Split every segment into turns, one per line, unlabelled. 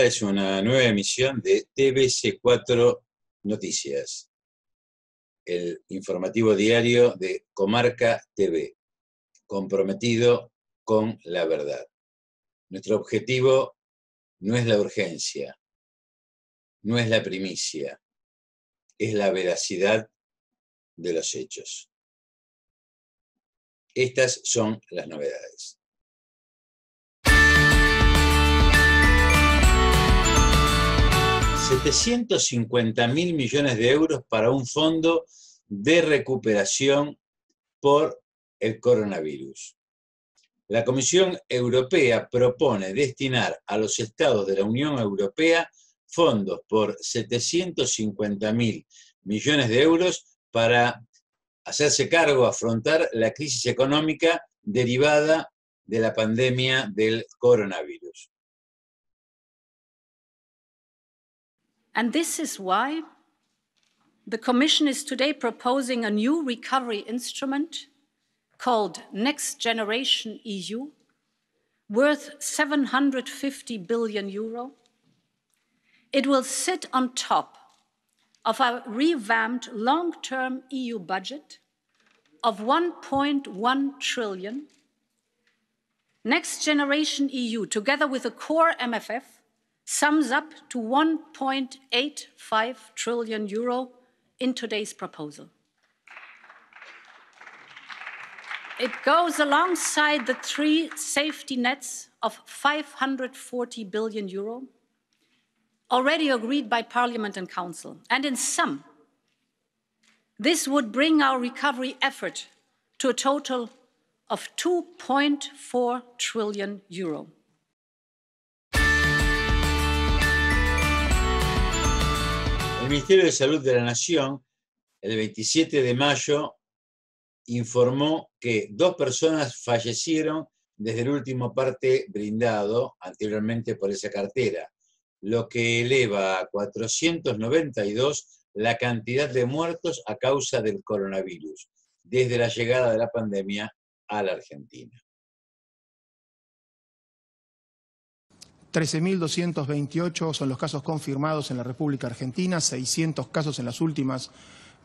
Esta es una nueva emisión de TVC4 Noticias, el informativo diario de Comarca TV, comprometido con la verdad. Nuestro objetivo no es la urgencia, no es la primicia, es la veracidad de los hechos. Estas son las novedades. $750.000 millones para un fondo de recuperación por el coronavirus. La Comisión Europea propone destinar a los estados de la Unión Europea fondos por $750.000 millones para hacerse cargo, afrontar la crisis económica derivada de la pandemia del coronavirus.
And this is why the Commission is today proposing a new recovery instrument called Next Generation EU, worth €750 billion. It will sit on top of a revamped long-term EU budget of €1.1 trillion. Next Generation EU, together with the core MFF, sums up to €1.85 trillion in today's proposal. It goes alongside the three safety nets of €540 billion already agreed by Parliament and Council. And in sum, this would bring our recovery effort to a total of €2.4 trillion.
El Ministerio de Salud de la Nación, el 27 de mayo, informó que 2 personas fallecieron desde el último parte brindado anteriormente por esa cartera, lo que eleva a 492 la cantidad de muertos a causa del coronavirus desde la llegada de la pandemia a la Argentina.
13.228 son los casos confirmados en la República Argentina, 600 casos en las últimas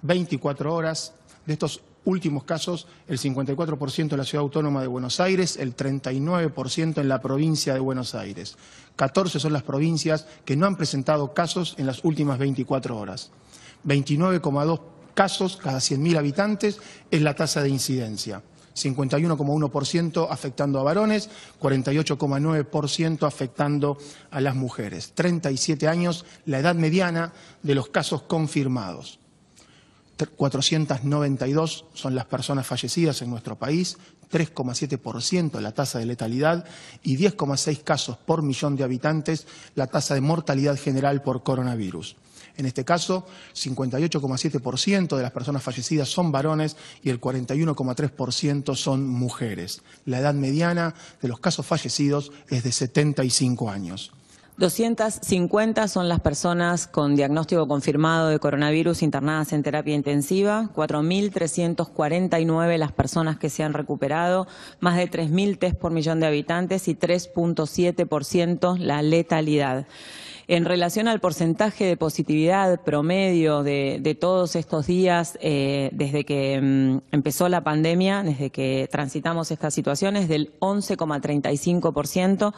24 horas. De estos últimos casos, el 54% en la Ciudad Autónoma de Buenos Aires, el 39% en la provincia de Buenos Aires. 14 son las provincias que no han presentado casos en las últimas 24 horas. 29,2 casos cada 100.000 habitantes es la tasa de incidencia. 51,1% afectando a varones, 48,9% afectando a las mujeres. 37 años, la edad mediana de los casos confirmados. 492 son las personas fallecidas en nuestro país, 3,7% la tasa de letalidad y 10,6 casos por millón de habitantes la tasa de mortalidad general por coronavirus. En este caso, 58,7% de las personas fallecidas son varones y el 41,3% son mujeres. La edad mediana de los casos fallecidos es de 75 años.
250 son las personas con diagnóstico confirmado de coronavirus internadas en terapia intensiva, 4.349 las personas que se han recuperado, más de 3.000 test por millón de habitantes y 3,7% la letalidad. En relación al porcentaje de positividad promedio de todos estos días, desde que empezó la pandemia, desde que transitamos estas situaciones, del 11,35%.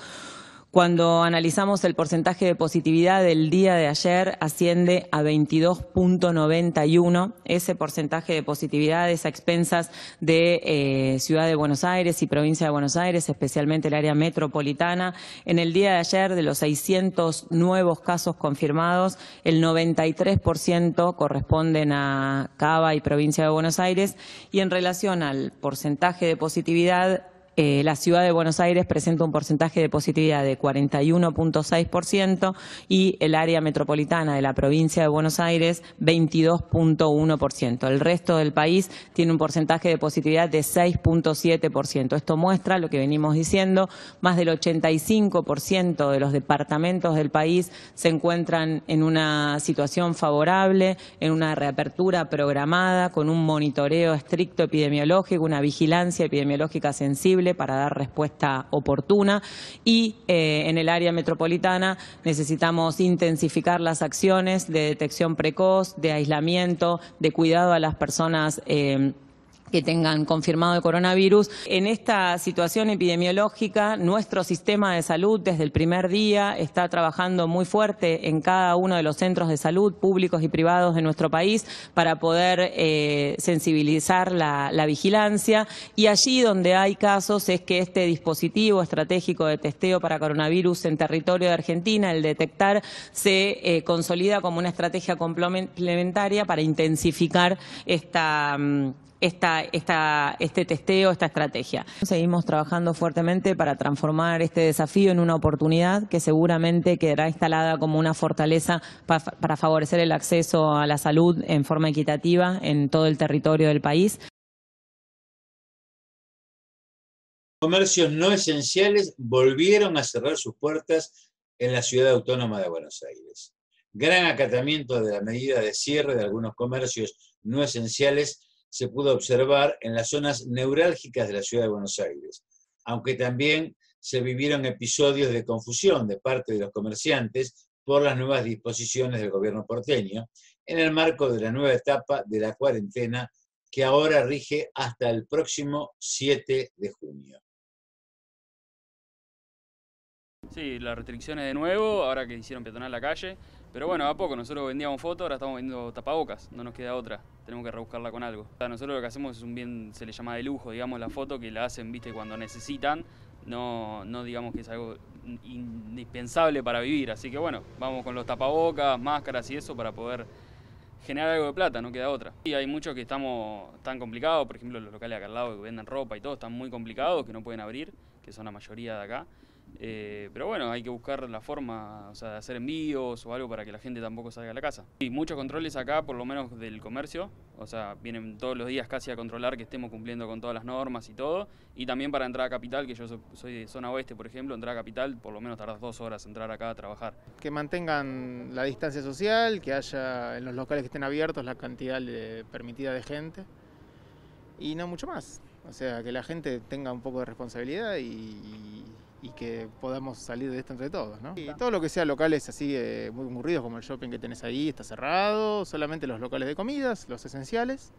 Cuando analizamos el porcentaje de positividad del día de ayer, asciende a 22,91. Ese porcentaje de positividad es a expensas de Ciudad de Buenos Aires y Provincia de Buenos Aires, especialmente el área metropolitana. En el día de ayer, de los 600 nuevos casos confirmados, el 93% corresponden a Cava y Provincia de Buenos Aires. Y en relación al porcentaje de positividad, la Ciudad de Buenos Aires presenta un porcentaje de positividad de 41,6% y el área metropolitana de la provincia de Buenos Aires 22,1%. El resto del país tiene un porcentaje de positividad de 6,7%. Esto muestra lo que venimos diciendo, más del 85% de los departamentos del país se encuentran en una situación favorable, en una reapertura programada, con un monitoreo estricto epidemiológico, una vigilancia epidemiológica sensible posible para dar respuesta oportuna y en el área metropolitana necesitamos intensificar las acciones de detección precoz, de aislamiento, de cuidado a las personas que tengan confirmado el coronavirus. En esta situación epidemiológica, nuestro sistema de salud desde el primer día está trabajando muy fuerte en cada uno de los centros de salud públicos y privados de nuestro país para poder sensibilizar la vigilancia, y allí donde hay casos es que este dispositivo estratégico de testeo para coronavirus en territorio de Argentina, el detectar, se consolida como una estrategia complementaria para intensificar este testeo, esta estrategia. Seguimos trabajando fuertemente para transformar este desafío en una oportunidad que seguramente quedará instalada como una fortaleza para favorecer el acceso a la salud en forma equitativa en todo el territorio del país.
Comercios no esenciales volvieron a cerrar sus puertas en la ciudad autónoma de Buenos Aires. Gran acatamiento de la medida de cierre de algunos comercios no esenciales se pudo observar en las zonas neurálgicas de la ciudad de Buenos Aires, aunque también se vivieron episodios de confusión de parte de los comerciantes por las nuevas disposiciones del gobierno porteño en el marco de la nueva etapa de la cuarentena que ahora rige hasta el próximo 7 de junio.
Sí, las restricciones de nuevo, ahora que hicieron peatonal la calle, pero bueno, a poco, nosotros vendíamos fotos, ahora estamos vendiendo tapabocas, no nos queda otra, tenemos que rebuscarla con algo. Nosotros lo que hacemos es un bien, se le llama de lujo, digamos, la foto que la hacen, viste, cuando necesitan, no digamos que es algo indispensable para vivir, así que bueno, vamos con los tapabocas, máscaras y eso para poder generar algo de plata, no queda otra. Y hay muchos que están complicados, por ejemplo los locales acá al lado que venden ropa y todo, están muy complicados, que no pueden abrir, que son la mayoría de acá. Pero bueno, hay que buscar la forma, o sea, de hacer envíos o algo para que la gente tampoco salga a la casa. Y muchos controles acá, por lo menos del comercio, o sea, vienen todos los días casi a controlar que estemos cumpliendo con todas las normas y todo, y también para entrar a Capital, que yo soy de zona oeste, por ejemplo, entrar a Capital, por lo menos tardas 2 horas entrar acá a trabajar.
Que mantengan la distancia social, que haya en los locales que estén abiertos la cantidad permitida de gente, y no mucho más. O sea, que la gente tenga un poco de responsabilidad y que podamos salir de esto entre todos, ¿no? Y todo lo que sea locales así muy concurridos como el shopping que tenés ahí está cerrado, solamente los locales de comidas, los esenciales,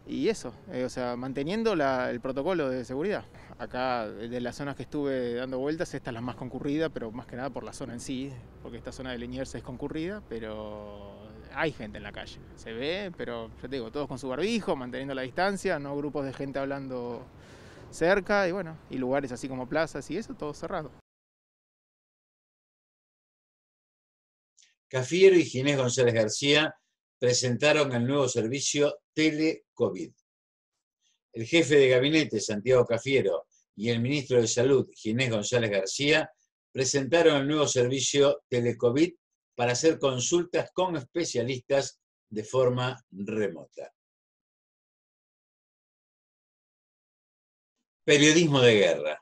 y eso, o sea, manteniendo el protocolo de seguridad. Acá, de las zonas que estuve dando vueltas, esta es la más concurrida, pero más que nada por la zona en sí, porque esta zona de Liniers es concurrida, pero hay gente en la calle, se ve, pero yo te digo, todos con su barbijo, manteniendo la distancia, no grupos de gente hablando cerca, y bueno, y lugares así como plazas y eso, todo cerrado.
Cafiero y Ginés González García presentaron el nuevo servicio Telecovid. El jefe de gabinete, Santiago Cafiero, y el ministro de Salud, Ginés González García, presentaron el nuevo servicio Telecovid para hacer consultas con especialistas de forma remota. Periodismo de guerra.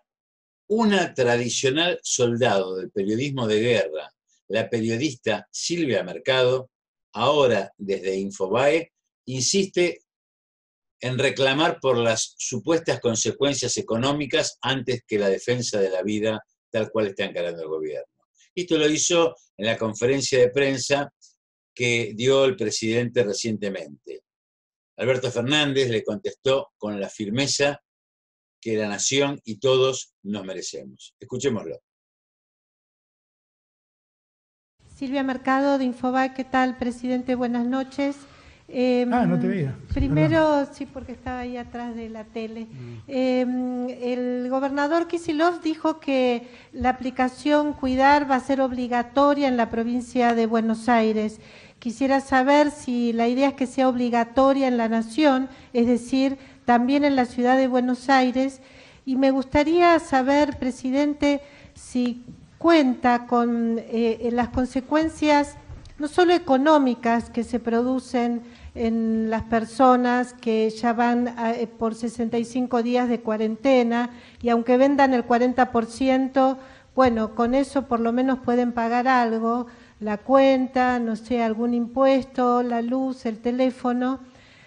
Una tradicional soldado del periodismo de guerra, la periodista Silvia Mercado, ahora desde Infobae, insiste en reclamar por las supuestas consecuencias económicas antes que la defensa de la vida tal cual está encarando el gobierno. Esto lo hizo en la conferencia de prensa que dio el presidente recientemente. Alberto Fernández le contestó con la firmeza que la nación y todos nos merecemos. Escuchémoslo.
Silvia Mercado de Infobae, ¿qué tal, presidente? Buenas noches.
No te veía.
Primero, sí, porque estaba ahí atrás de la tele. El gobernador Kicillof dijo que la aplicación Cuidar va a ser obligatoria en la provincia de Buenos Aires. Quisiera saber si la idea es que sea obligatoria en la nación, es decir, también en la ciudad de Buenos Aires. Y me gustaría saber, presidente, si cuenta con las consecuencias no solo económicas que se producen en las personas que ya van por 65 días de cuarentena y aunque vendan el 40%, bueno, con eso por lo menos pueden pagar algo, la cuenta, no sé, algún impuesto, la luz, el teléfono,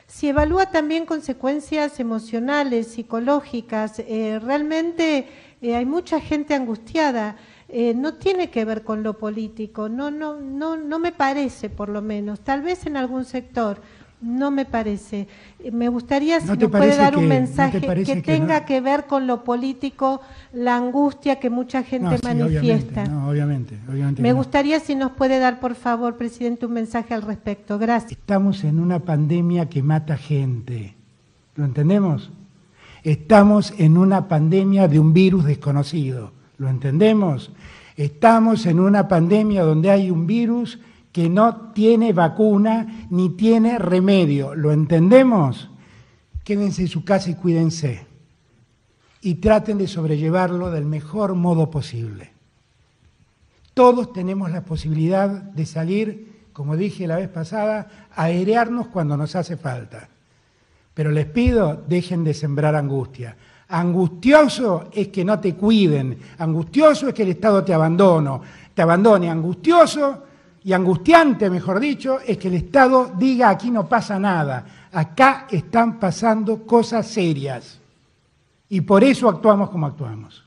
si evalúa también consecuencias emocionales, psicológicas. Realmente hay mucha gente angustiada. No tiene que ver con lo político, no me parece, por lo menos, tal vez en algún sector, no me parece. Me gustaría si nos puede dar un mensaje que tenga que ver con lo político, la angustia que mucha gente manifiesta.
Obviamente.
Me gustaría si nos puede dar, por favor, presidente, un mensaje al respecto. Gracias.
Estamos en una pandemia que mata gente, ¿lo entendemos? Estamos en una pandemia de un virus desconocido, ¿lo entendemos? Estamos en una pandemia donde hay un virus que no tiene vacuna ni tiene remedio, ¿lo entendemos? Quédense en su casa y cuídense. Y traten de sobrellevarlo del mejor modo posible. Todos tenemos la posibilidad de salir, como dije la vez pasada, a airearnos cuando nos hace falta. Pero les pido, dejen de sembrar angustia. Angustioso es que no te cuiden, angustioso es que el Estado te abandone, angustioso y angustiante, mejor dicho, es que el Estado diga aquí no pasa nada, acá están pasando cosas serias y por eso actuamos como actuamos.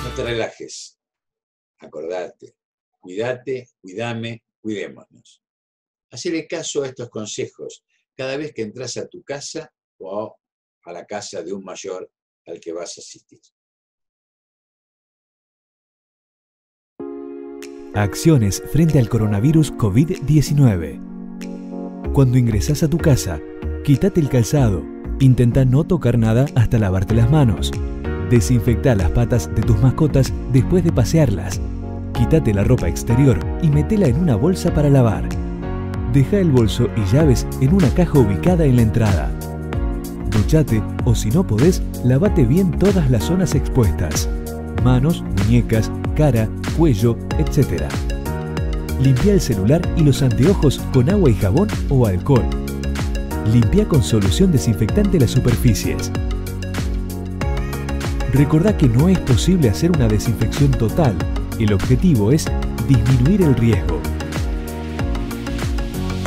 No te relajes, acordate, cuídate, cuídame, cuidémonos. Hacele caso a estos consejos cada vez que entras a tu casa o a la casa de un mayor al que vas a asistir.
Acciones frente al coronavirus COVID-19. Cuando ingresas a tu casa, quítate el calzado. Intenta no tocar nada hasta lavarte las manos. Desinfecta las patas de tus mascotas después de pasearlas. Quítate la ropa exterior y métela en una bolsa para lavar. Deja el bolso y llaves en una caja ubicada en la entrada. Duchate o si no podés, lavate bien todas las zonas expuestas. Manos, muñecas, cara, cuello, etc. Limpia el celular y los anteojos con agua y jabón o alcohol. Limpia con solución desinfectante las superficies. Recordá que no es posible hacer una desinfección total. El objetivo es disminuir el riesgo.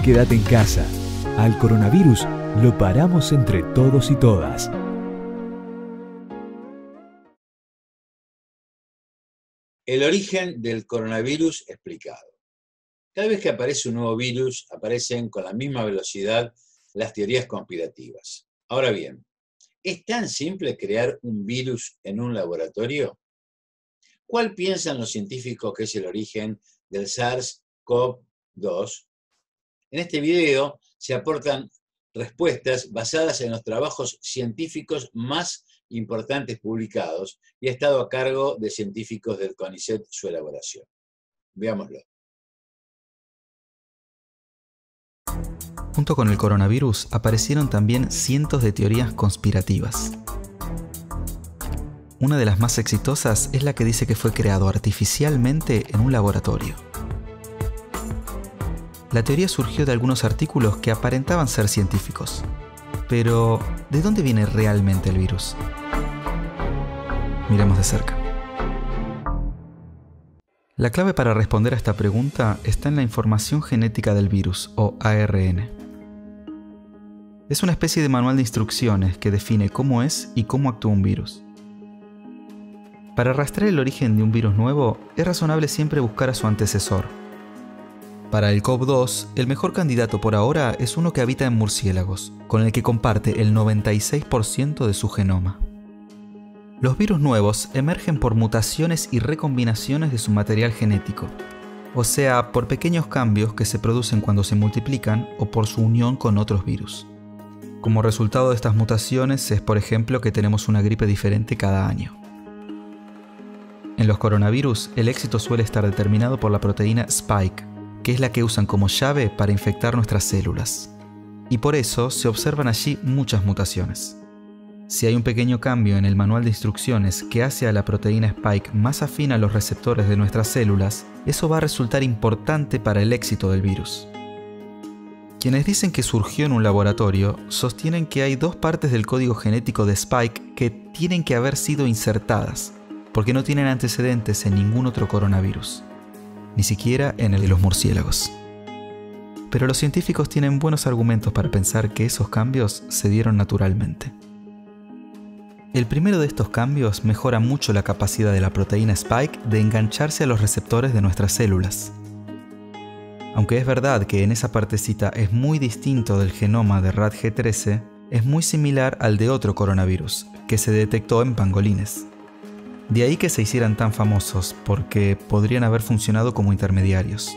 Quédate en casa. Al coronavirus lo paramos entre todos y todas.
El origen del coronavirus explicado. Cada vez que aparece un nuevo virus, aparecen con la misma velocidad las teorías conspirativas. Ahora bien, ¿es tan simple crear un virus en un laboratorio? ¿Cuál piensan los científicos que es el origen del SARS-CoV-2? En este video se aportan respuestas basadas en los trabajos científicos más importantes publicados y ha estado a cargo de científicos del CONICET su elaboración. Veámoslo.
Junto con el coronavirus aparecieron también cientos de teorías conspirativas. Una de las más exitosas es la que dice que fue creado artificialmente en un laboratorio. La teoría surgió de algunos artículos que aparentaban ser científicos. Pero, ¿de dónde viene realmente el virus? Miremos de cerca. La clave para responder a esta pregunta está en la información genética del virus, o ARN. Es una especie de manual de instrucciones que define cómo es y cómo actúa un virus. Para rastrear el origen de un virus nuevo, es razonable siempre buscar a su antecesor. Para el CoV-2, el mejor candidato por ahora es uno que habita en murciélagos, con el que comparte el 96% de su genoma. Los virus nuevos emergen por mutaciones y recombinaciones de su material genético, o sea, por pequeños cambios que se producen cuando se multiplican o por su unión con otros virus. Como resultado de estas mutaciones es, por ejemplo, que tenemos una gripe diferente cada año. En los coronavirus, el éxito suele estar determinado por la proteína Spike, que es la que usan como llave para infectar nuestras células. Y por eso se observan allí muchas mutaciones. Si hay un pequeño cambio en el manual de instrucciones que hace a la proteína Spike más afín a los receptores de nuestras células, eso va a resultar importante para el éxito del virus. Quienes dicen que surgió en un laboratorio sostienen que hay dos partes del código genético de Spike que tienen que haber sido insertadas, porque no tienen antecedentes en ningún otro coronavirus. ni siquiera en el de los murciélagos. Pero los científicos tienen buenos argumentos para pensar que esos cambios se dieron naturalmente. El primero de estos cambios mejora mucho la capacidad de la proteína Spike de engancharse a los receptores de nuestras células. Aunque es verdad que en esa partecita es muy distinto del genoma de RADG13, es muy similar al de otro coronavirus, que se detectó en pangolines. De ahí que se hicieran tan famosos, porque podrían haber funcionado como intermediarios.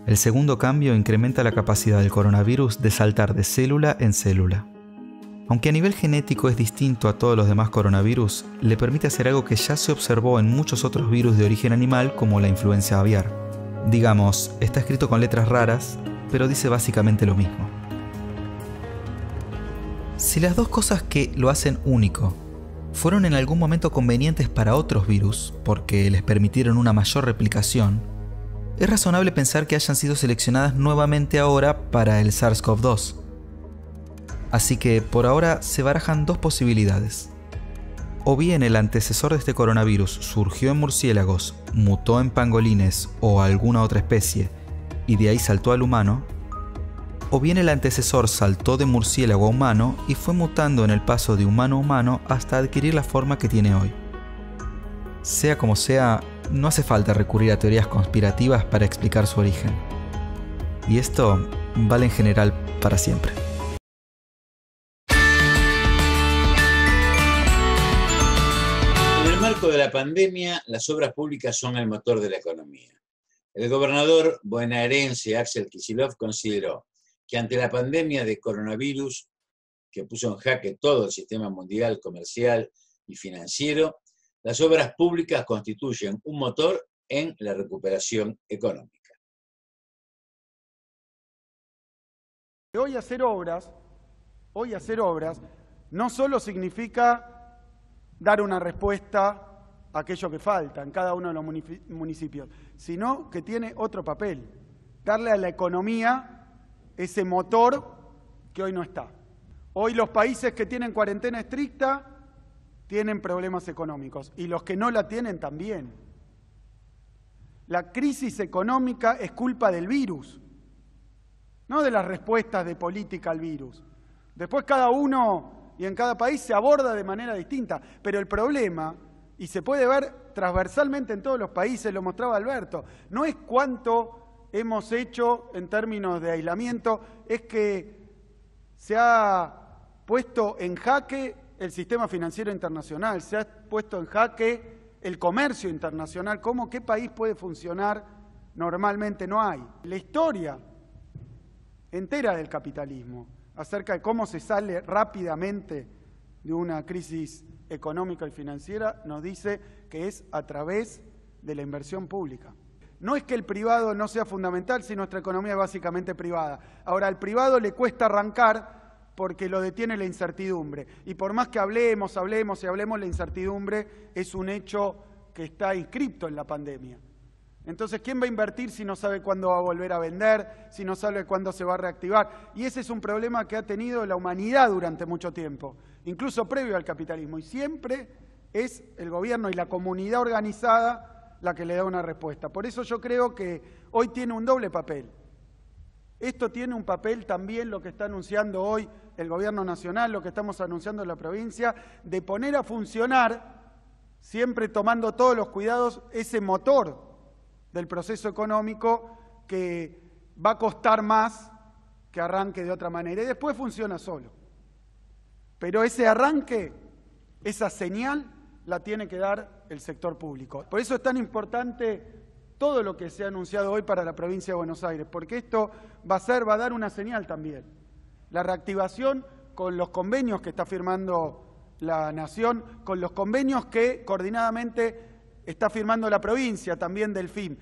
El segundo cambio incrementa la capacidad del coronavirus de saltar de célula en célula. Aunque a nivel genético es distinto a todos los demás coronavirus, le permite hacer algo que ya se observó en muchos otros virus de origen animal como la influenza aviar. Digamos, está escrito con letras raras, pero dice básicamente lo mismo. Si las dos cosas que lo hacen único fueron en algún momento convenientes para otros virus, porque les permitieron una mayor replicación, es razonable pensar que hayan sido seleccionadas nuevamente ahora para el SARS-CoV-2. Así que por ahora se barajan dos posibilidades. O bien el antecesor de este coronavirus surgió en murciélagos, mutó en pangolines o alguna otra especie y de ahí saltó al humano, o bien el antecesor saltó de murciélago a humano y fue mutando en el paso de humano a humano hasta adquirir la forma que tiene hoy. Sea como sea, no hace falta recurrir a teorías conspirativas para explicar su origen. Y esto vale en general para siempre.
En el marco de la pandemia, las obras públicas son el motor de la economía. El gobernador bonaerense Axel Kicillof consideró que ante la pandemia de coronavirus, que puso en jaque todo el sistema mundial, comercial y financiero, las obras públicas constituyen un motor en la recuperación económica.
Hoy hacer obras no solo significa dar una respuesta a aquello que falta en cada uno de los municipios, sino que tiene otro papel, darle a la economía ese motor que hoy no está. Hoy los países que tienen cuarentena estricta tienen problemas económicos y los que no la tienen también. La crisis económica es culpa del virus, no de las respuestas de política al virus. Después cada uno y en cada país se aborda de manera distinta, pero el problema, y se puede ver transversalmente en todos los países, lo mostraba Alberto, no es cuánto hemos hecho en términos de aislamiento, es que se ha puesto en jaque el sistema financiero internacional, se ha puesto en jaque el comercio internacional. ¿Cómo? ¿Qué país puede funcionar normalmente? No hay. La historia entera del capitalismo acerca de cómo se sale rápidamente de una crisis económica y financiera nos dice que es a través de la inversión pública. No es que el privado no sea fundamental si nuestra economía es básicamente privada. Ahora, al privado le cuesta arrancar porque lo detiene la incertidumbre. Y por más que hablemos, la incertidumbre es un hecho que está inscripto en la pandemia. Entonces, ¿quién va a invertir si no sabe cuándo va a volver a vender, si no sabe cuándo se va a reactivar? Y ese es un problema que ha tenido la humanidad durante mucho tiempo, incluso previo al capitalismo. Y siempre es el gobierno y la comunidad organizada la que le da una respuesta. Por eso yo creo que hoy tiene un doble papel. Esto tiene un papel también, lo que está anunciando hoy el gobierno nacional, lo que estamos anunciando en la provincia, de poner a funcionar, siempre tomando todos los cuidados, ese motor del proceso económico que va a costar más que arranque de otra manera. Y después funciona solo. Pero ese arranque, esa señal, la tiene que dar el sector público. Por eso es tan importante todo lo que se ha anunciado hoy para la provincia de Buenos Aires, porque esto va a dar una señal también. La reactivación con los convenios que está firmando la Nación, con los convenios que coordinadamente está firmando la provincia también del FIM.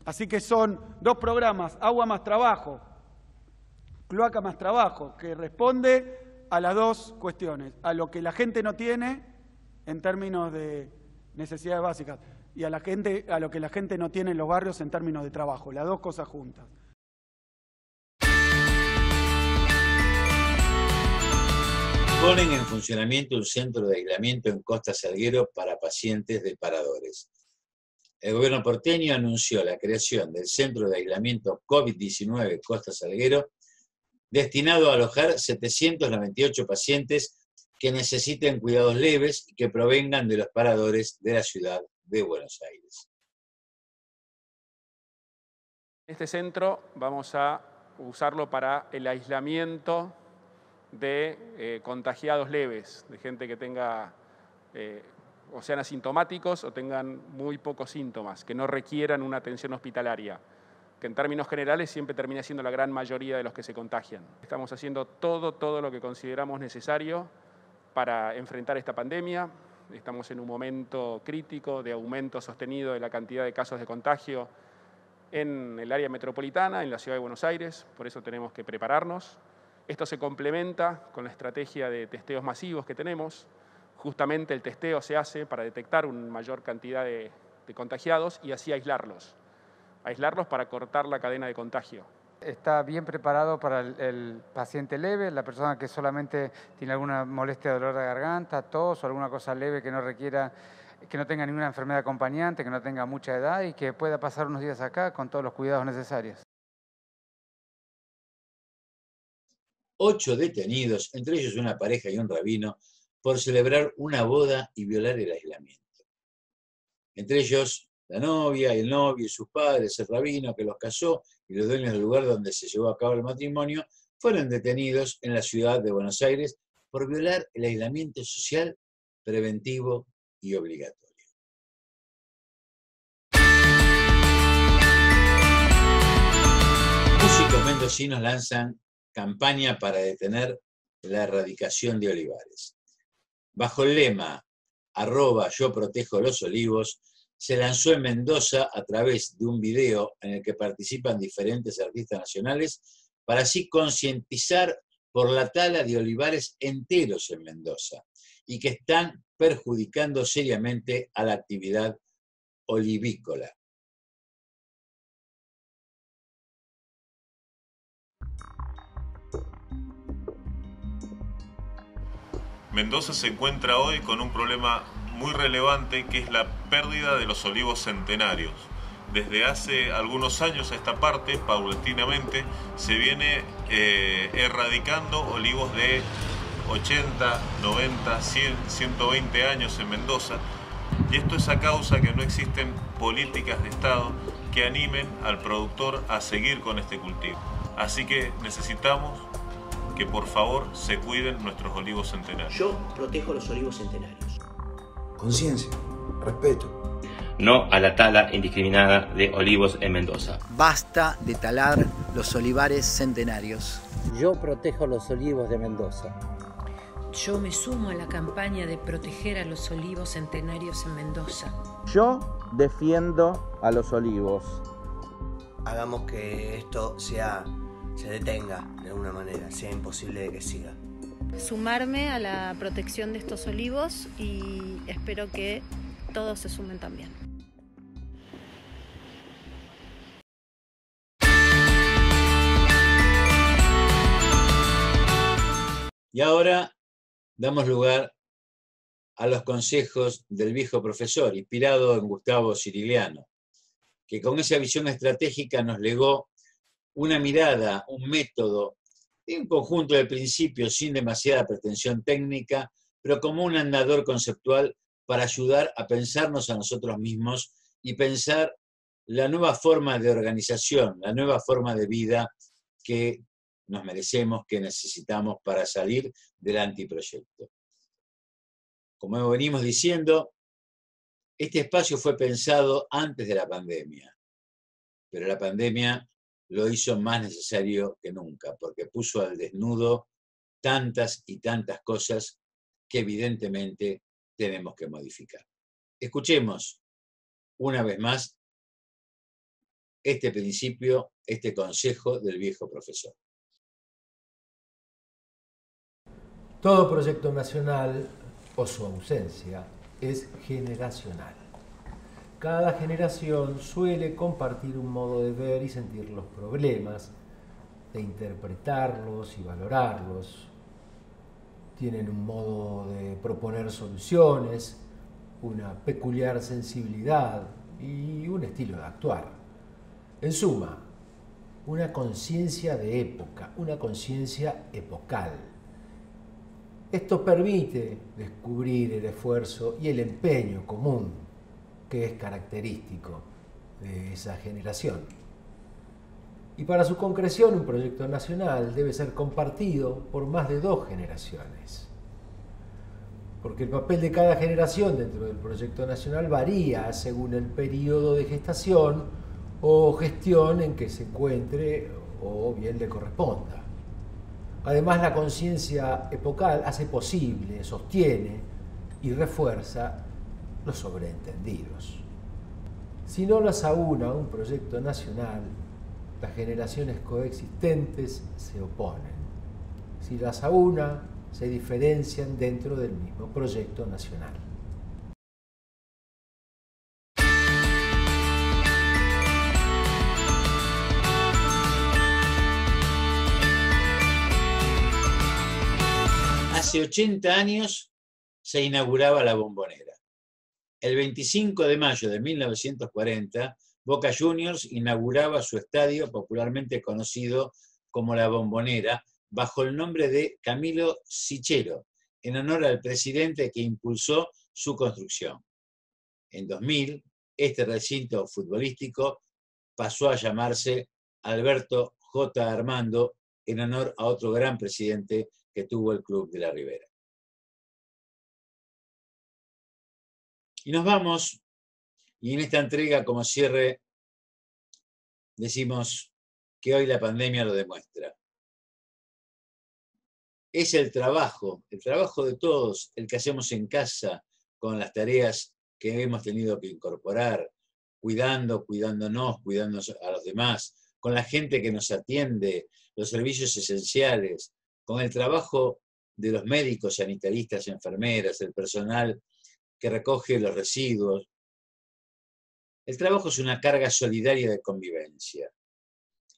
Así que son dos programas, Agua más Trabajo, Cloaca más Trabajo, que responde a las dos cuestiones, a lo que la gente no tiene en términos de necesidades básicas y a lo que la gente no tiene en los barrios en términos de trabajo, las dos cosas juntas.
Ponen en funcionamiento un centro de aislamiento en Costa Salguero para pacientes de paradores. el gobierno porteño anunció la creación del Centro de Aislamiento COVID-19 Costa Salguero, destinado a alojar 798 pacientes que necesiten cuidados leves y que provengan de los paradores de la ciudad de Buenos Aires.
Este centro vamos a usarlo para el aislamiento de contagiados leves, de gente que tenga o sean asintomáticos o tengan muy pocos síntomas, que no requieran una atención hospitalaria, que en términos generales siempre termina siendo la gran mayoría de los que se contagian. Estamos haciendo todo lo que consideramos necesario para enfrentar esta pandemia. Estamos en un momento crítico de aumento sostenido de la cantidad de casos de contagio en el área metropolitana, en la ciudad de Buenos Aires, por eso tenemos que prepararnos. Esto se complementa con la estrategia de testeos masivos que tenemos. Justamente el testeo se hace para detectar una mayor cantidad de contagiados y así aislarlos para cortar la cadena de contagio.
Está bien preparado para el paciente leve, la persona que solamente tiene alguna molestia de dolor de garganta, tos o alguna cosa leve que no requiera, que no tenga ninguna enfermedad acompañante, que no tenga mucha edad y que pueda pasar unos días acá con todos los cuidados necesarios.
8 detenidos, entre ellos una pareja y un rabino, por celebrar una boda y violar el aislamiento. Entre ellos la novia, el novio y sus padres, el rabino que los casó y los dueños del lugar donde se llevó a cabo el matrimonio, fueron detenidos en la ciudad de Buenos Aires por violar el aislamiento social preventivo y obligatorio. Músicos mendocinos lanzan campaña para detener la erradicación de olivares. Bajo el lema @Yo protejo los olivos, se lanzó en Mendoza a través de un video en el que participan diferentes artistas nacionales para así concientizar por la tala de olivares enteros en Mendoza y que están perjudicando seriamente a la actividad olivícola.
Mendoza se encuentra hoy con un problema muy relevante que es la pérdida de los olivos centenarios. Desde hace algunos años a esta parte, paulatinamente, se viene erradicando olivos de 80, 90, 100, 120 años en Mendoza. Y esto es a causa que no existen políticas de Estado que animen al productor a seguir con este cultivo. Así que necesitamos que por favor se cuiden nuestros olivos centenarios.
Yo protejo los olivos centenarios.
Conciencia, respeto.
No a la tala indiscriminada de olivos en Mendoza.
Basta de talar los olivares centenarios.
Yo protejo los olivos de Mendoza.
Yo me sumo a la campaña de proteger a los olivos centenarios en Mendoza.
Yo defiendo a los olivos.
Hagamos que esto se detenga de alguna manera, sea imposible de que siga.
Sumarme a la protección de estos olivos y espero que todos se sumen también.
Y ahora damos lugar a los consejos del viejo profesor, inspirado en Gustavo Sirigliano, que con esa visión estratégica nos legó una mirada, un método, un conjunto de principios sin demasiada pretensión técnica, pero como un andador conceptual para ayudar a pensarnos a nosotros mismos y pensar la nueva forma de organización, la nueva forma de vida que nos merecemos, que necesitamos para salir del antiproyecto. Como venimos diciendo, este espacio fue pensado antes de la pandemia, pero la pandemia lo hizo más necesario que nunca, porque puso al desnudo tantas y tantas cosas que evidentemente tenemos que modificar. Escuchemos una vez más este principio, este consejo del viejo profesor.
Todo proyecto nacional, o su ausencia, es generacional. Cada generación suele compartir un modo de ver y sentir los problemas, de interpretarlos y valorarlos. Tienen un modo de proponer soluciones, una peculiar sensibilidad y un estilo de actuar. En suma, una conciencia de época, una conciencia epocal. Esto permite descubrir el esfuerzo y el empeño común que es característico de esa generación. Y para su concreción, un proyecto nacional debe ser compartido por más de 2 generaciones. Porque el papel de cada generación dentro del proyecto nacional varía según el periodo de gestación o gestión en que se encuentre o bien le corresponda. Además, la conciencia epocal hace posible, sostiene y refuerza los sobreentendidos. Si no las aúna un proyecto nacional, las generaciones coexistentes se oponen. Si las aúna, se diferencian dentro del mismo proyecto nacional.
Hace 80 años se inauguraba la Bombonera. El 25 de mayo de 1940, Boca Juniors inauguraba su estadio popularmente conocido como la Bombonera, bajo el nombre de Camilo Sichero, en honor al presidente que impulsó su construcción. En 2000, este recinto futbolístico pasó a llamarse Alberto J. Armando, en honor a otro gran presidente que tuvo el Club de la Ribera. Y nos vamos, y en esta entrega como cierre decimos que hoy la pandemia lo demuestra. Es el trabajo de todos, el que hacemos en casa con las tareas que hemos tenido que incorporar, cuidándonos, cuidando a los demás, con la gente que nos atiende, los servicios esenciales, con el trabajo de los médicos, sanitaristas, enfermeras, el personal que recoge los residuos. El trabajo es una carga solidaria de convivencia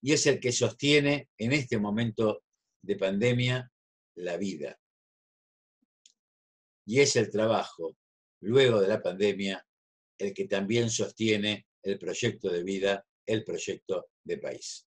y es el que sostiene en este momento de pandemia la vida. Y es el trabajo, luego de la pandemia, el que también sostiene el proyecto de vida, el proyecto de país.